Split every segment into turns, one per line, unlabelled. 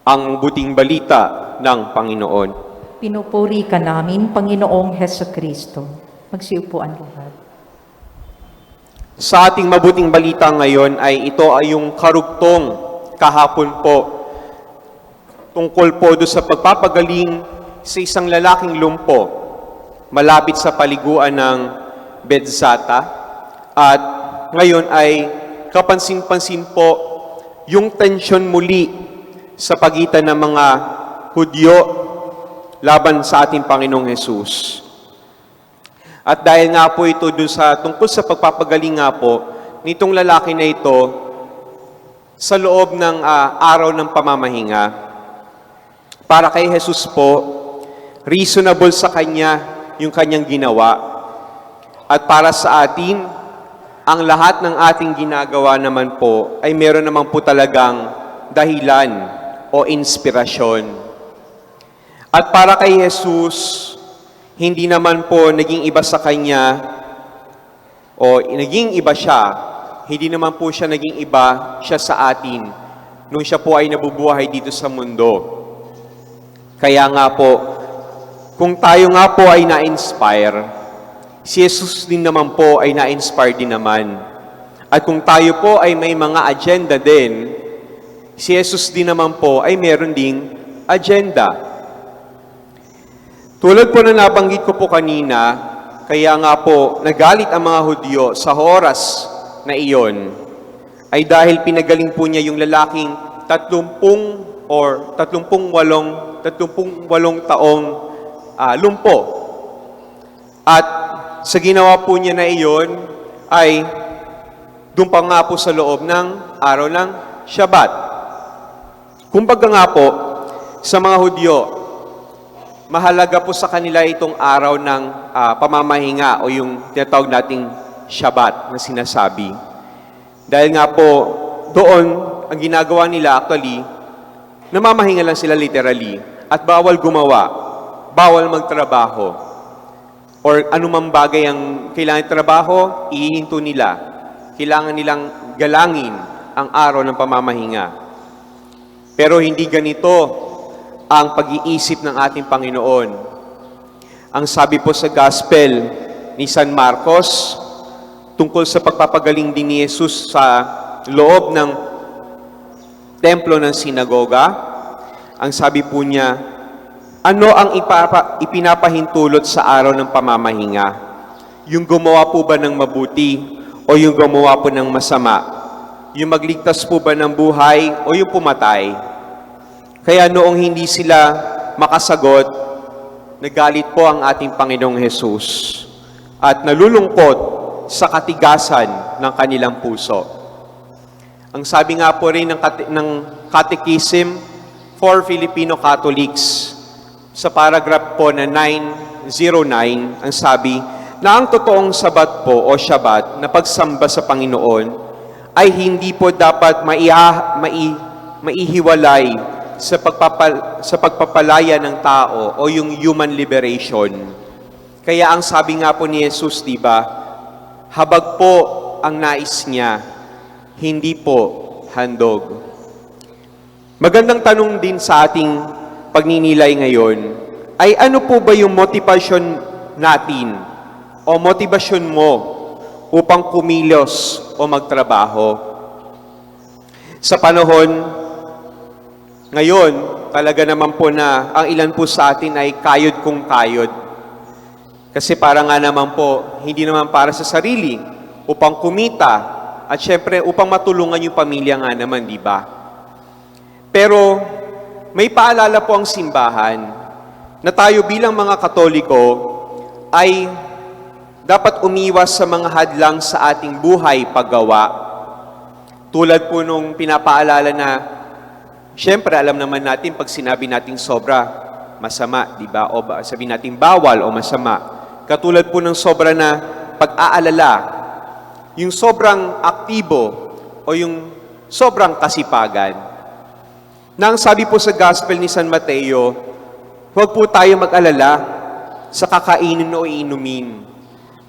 ang buting balita ng Panginoon.
Pinupuri ka namin, Panginoong Hesukristo. Magsiupo ang lahat.
Sa ating mabuting balita ngayon ay ito ay yung karugtong kahapon po tungkol po doon sa pagpapagaling sa isang lalaking lumpo malapit sa paliguan ng Bethzata. At ngayon ay kapansin-pansin po yung tensyon muli sa pagitan ng mga Hudyo laban sa ating Panginoong Hesus. At dahil nga po ito dun sa tungkol sa pagpapagaling nga po nitong lalaki na ito sa loob ng araw ng pamamahinga, para kay Jesus po, reasonable sa kanya yung kanyang ginawa. At para sa atin, ang lahat ng ating ginagawa naman po ay meron naman po talagang dahilan o inspirasyon. At para kay Jesus, hindi naman po naging iba sa kanya o naging iba siya, hindi naman po siya naging iba siya sa atin nung siya po ay nabubuhay dito sa mundo. Kaya nga po, kung tayo nga po ay na-inspire, si Jesus din naman po ay na-inspire din naman. At kung tayo po ay may mga agenda din, si Jesus din naman po ay meron ding agenda. Tulad po na nabanggit ko po kanina, kaya nga po nagalit ang mga Hudyo sa oras na iyon, ay dahil pinagaling po niya yung lalaking 38 taong lumpo. At sa ginawa po niya na iyon, ay doon pa nga po sa loob ng araw ng Shabbat. Kumbaga nga po, sa mga Hudyo, mahalaga po sa kanila itong araw ng pamamahinga o yung tinatawag nating Shabbat na sinasabi. Dahil nga po, doon, ang ginagawa nila actually, namamahinga lang sila literally at bawal gumawa, bawal magtrabaho. Or anumang bagay ang kailangan trabaho, ihihinto nila. Kailangan nilang galangin ang araw ng pamamahinga. Pero hindi ganito ang pag-iisip ng ating Panginoon. Ang sabi po sa Gospel ni San Marcos, tungkol sa pagpapagaling din ni Jesus sa loob ng templo ng sinagoga, ang sabi po niya, ano ang ipinapahintulot sa araw ng pamamahinga? Yung gumawa po ba ng mabuti o yung gumawa po ng masama? Yung magligtas po ba ng buhay o yung pumatay? Kaya noong hindi sila makasagot, nagalit po ang ating Panginoong Hesus at nalulungkot sa katigasan ng kanilang puso. Ang sabi nga po rin ng Catechism for Filipino Catholics sa paragraph po na 909, ang sabi na ang totoong Sabat po o Shabbat na pagsamba sa Panginoon ay hindi po dapat maihiwalay sa pagpapalaya ng tao o yung human liberation. Kaya ang sabi nga po ni Jesus, di ba, habag po ang nais niya, hindi po handog. Magandang tanong din sa ating pagninilay ngayon, ay ano po ba yung motivasyon natin o motivasyon mo upang kumilos o magtrabaho? Sa panahon ngayon, talaga naman po na ang ilan po sa atin ay kayod kung kayod. Kasi para nga naman po, hindi naman para sa sarili, upang kumita, at syempre upang matulungan yung pamilya nga naman, di ba? Pero may paalala po ang simbahan na tayo bilang mga Katoliko ay dapat umiwas sa mga hadlang sa ating buhay paggawa. Tulad po nung pinapaalala na siyempre, alam naman natin pag sinabi nating sobra, masama, di ba? O sabi natin bawal o masama. Katulad po ng sobra na pag-aalala, yung sobrang aktibo o yung sobrang kasipagan. Na ang sabi po sa Gospel ni San Mateo, huwag po tayo mag-alala sa kakainin o iinumin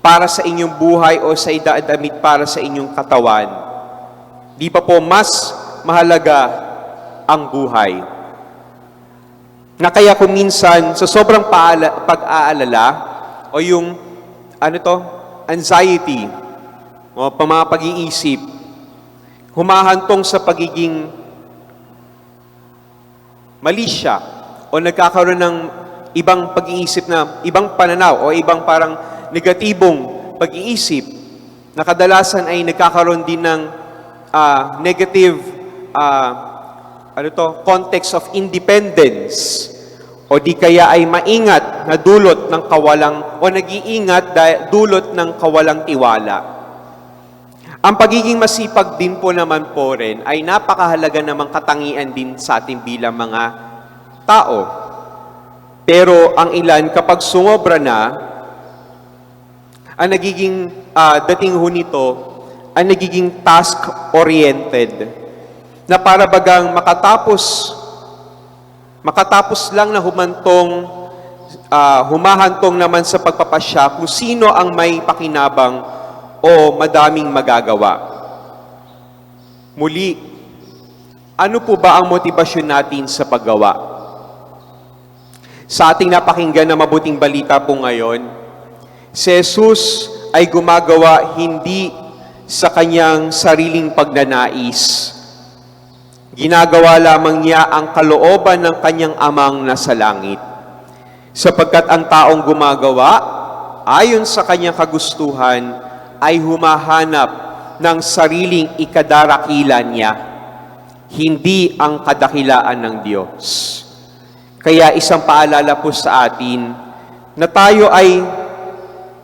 para sa inyong buhay o sa idadamit para sa inyong katawan. Di ba po mas mahalaga ang buhay? Na kaya kung minsan, sa sobrang pag-aalala, o yung, anxiety, o mga pag-iisip, humahantong sa pagiging mali siya, o nagkakaroon ng ibang pag-iisip na, ibang pananaw, o ibang parang negatibong pag-iisip, na kadalasan ay nagkakaroon din ng negative context of independence, o di kaya ay maingat na dulot ng kawalang, o nag-iingat dulot ng kawalang tiwala. Ang pagiging masipag din po naman po rin ay napakahalaga namang katangian din sa ating bilang mga tao. Pero ang ilan kapag sumobra na, ang nagiging dating ho nito ay nagiging task-oriented, na para bagang makatapos lang na humahantong naman sa pagpapasya kung sino ang may pakinabang o madaming magagawa. Muli, ano po ba ang motibasyon natin sa paggawa? Sa ating napakinggan na mabuting balita po ngayon, si Jesus ay gumagawa hindi sa kanyang sariling pagnanais. Ginagawa lamang niya ang kalooban ng kanyang amang nasa langit. Sapagkat ang taong gumagawa, ayon sa kanyang kagustuhan, ay humahanap ng sariling ikadarakilan niya, hindi ang kadakilaan ng Diyos. Kaya isang paalala po sa atin na tayo ay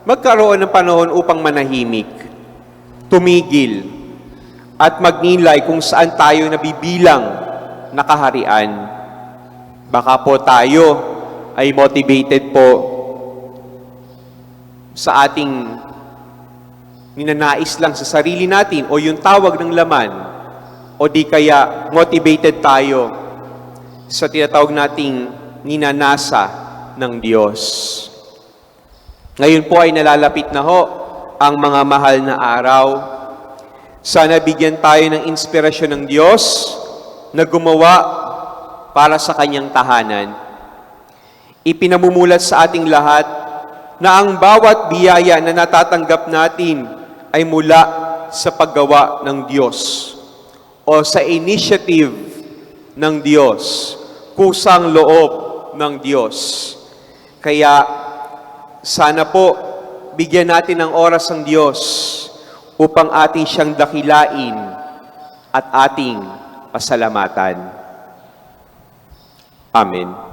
magkaroon ng panahon upang manahimik, tumigil, at magnilay kung saan tayo nabibilang na kaharian. Baka po tayo ay motivated po sa ating ninanais lang sa sarili natin o yung tawag ng laman, o di kaya motivated tayo sa tinatawag nating ninanasa ng Diyos. Ngayon po ay nalalapit na ho ang mga mahal na araw. Sana bigyan tayo ng inspirasyon ng Diyos na gumawa para sa kanyang tahanan. Ipinamumulat sa ating lahat na ang bawat biyaya na natatanggap natin ay mula sa paggawa ng Diyos o sa initiative ng Diyos, kusang loob ng Diyos. Kaya sana po bigyan natin ng oras ng Diyos upang ating siyang dakilain at ating pasalamatan. Amen.